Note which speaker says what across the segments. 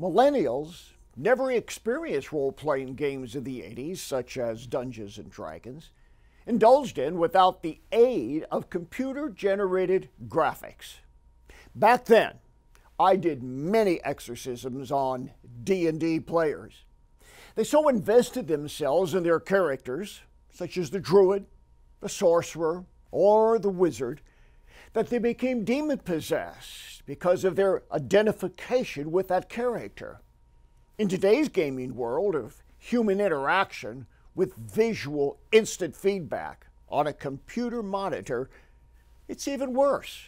Speaker 1: Millennials never experienced role-playing games of the 80s, such as Dungeons and Dragons, indulged in without the aid of computer-generated graphics. Back then, I did many exorcisms on D&D players. They so invested themselves in their characters, such as the druid, the sorcerer, or the wizard, that they became demon-possessed because of their identification with that character. In today's gaming world of human interaction with visual instant feedback on a computer monitor, it's even worse.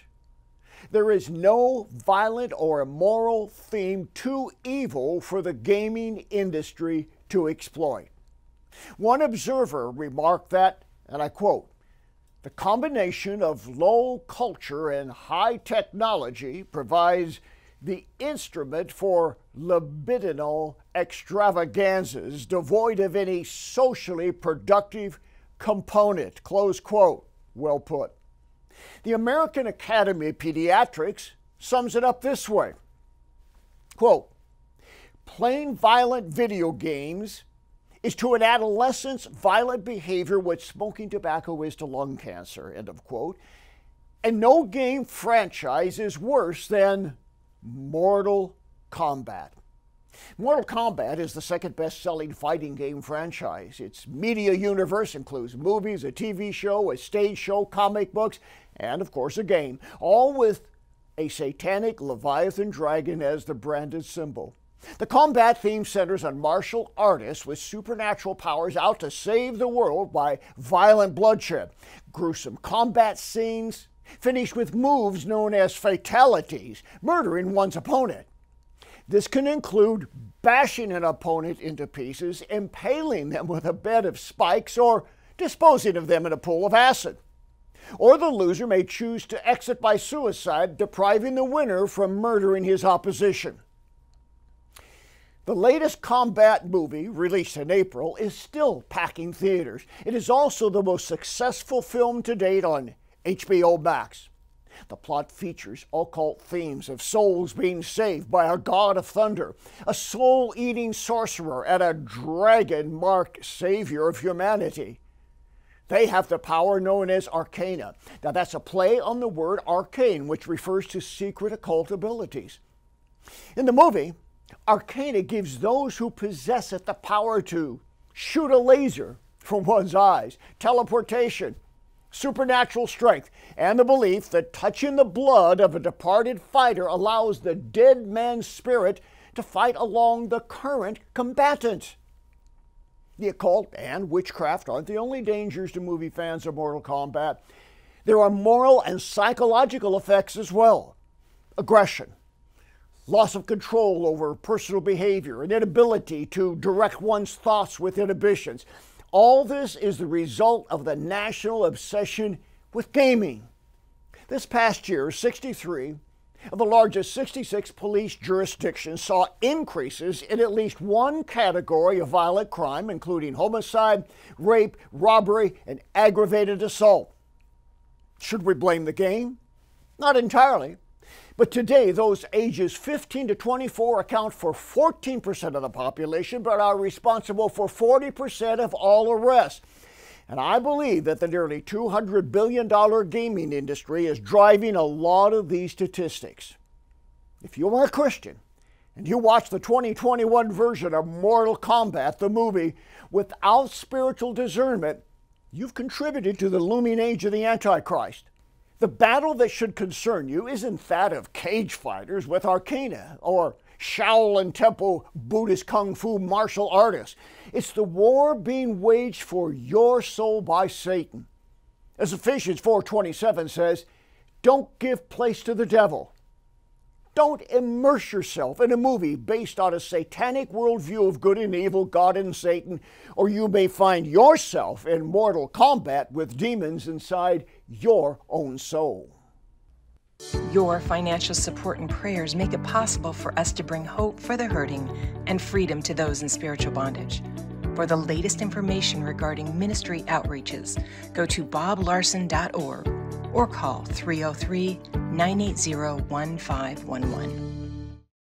Speaker 1: There is no violent or immoral theme too evil for the gaming industry to exploit. One observer remarked that, and I quote, "The combination of low culture and high technology provides the instrument for libidinal extravaganzas devoid of any socially productive component." Close quote. Well put. The American Academy of Pediatrics sums it up this way. Quote, "Playing violent video games is to an adolescent's violent behavior what smoking tobacco is to lung cancer," end of quote. And no game franchise is worse than Mortal Kombat. Mortal Kombat is the second best-selling fighting game franchise. Its media universe includes movies, a TV show, a stage show, comic books, and of course a game, all with a satanic Leviathan dragon as the branded symbol. The combat theme centers on martial artists with supernatural powers out to save the world by violent bloodshed, gruesome combat scenes, finished with moves known as fatalities, murdering one's opponent. This can include bashing an opponent into pieces, impaling them with a bed of spikes, or disposing of them in a pool of acid. Or the loser may choose to exit by suicide, depriving the winner from murdering his opposition. The latest combat movie, released in April, is still packing theaters. It is also the most successful film to date on HBO Max. The plot features occult themes of souls being saved by a god of thunder, a soul-eating sorcerer, and a dragon-marked savior of humanity. They have the power known as arcana. Now that's a play on the word arcane, which refers to secret occult abilities. In the movie, arcana gives those who possess it the power to shoot a laser from one's eyes, teleportation, supernatural strength, and the belief that touching the blood of a departed fighter allows the dead man's spirit to fight along the current combatant. The occult and witchcraft aren't the only dangers to movie fans of Mortal Kombat. There are moral and psychological effects as well. Aggression, loss of control over personal behavior, and inability to direct one's thoughts with inhibitions. All this is the result of the national obsession with gaming. This past year, 63 of the largest 66 police jurisdictions saw increases in at least one category of violent crime, including homicide, rape, robbery, and aggravated assault. Should we blame the game? Not entirely. But today, those ages 15 to 24 account for 14% of the population, but are responsible for 40% of all arrests. And I believe that the nearly $200 billion gaming industry is driving a lot of these statistics. If you are a Christian and you watch the 2021 version of Mortal Kombat, the movie, without spiritual discernment, you've contributed to the looming age of the Antichrist. The battle that should concern you isn't that of cage fighters with arcana or Shaolin Temple Buddhist Kung Fu martial artists. It's the war being waged for your soul by Satan. As Ephesians 4:27 says, don't give place to the devil. Don't immerse yourself in a movie based on a satanic worldview of good and evil, God and Satan, or you may find yourself in mortal combat with demons inside your own soul.
Speaker 2: Your financial support and prayers make it possible for us to bring hope for the hurting and freedom to those in spiritual bondage. For the latest information regarding ministry outreaches, go to boblarson.org or call 303-980-1511.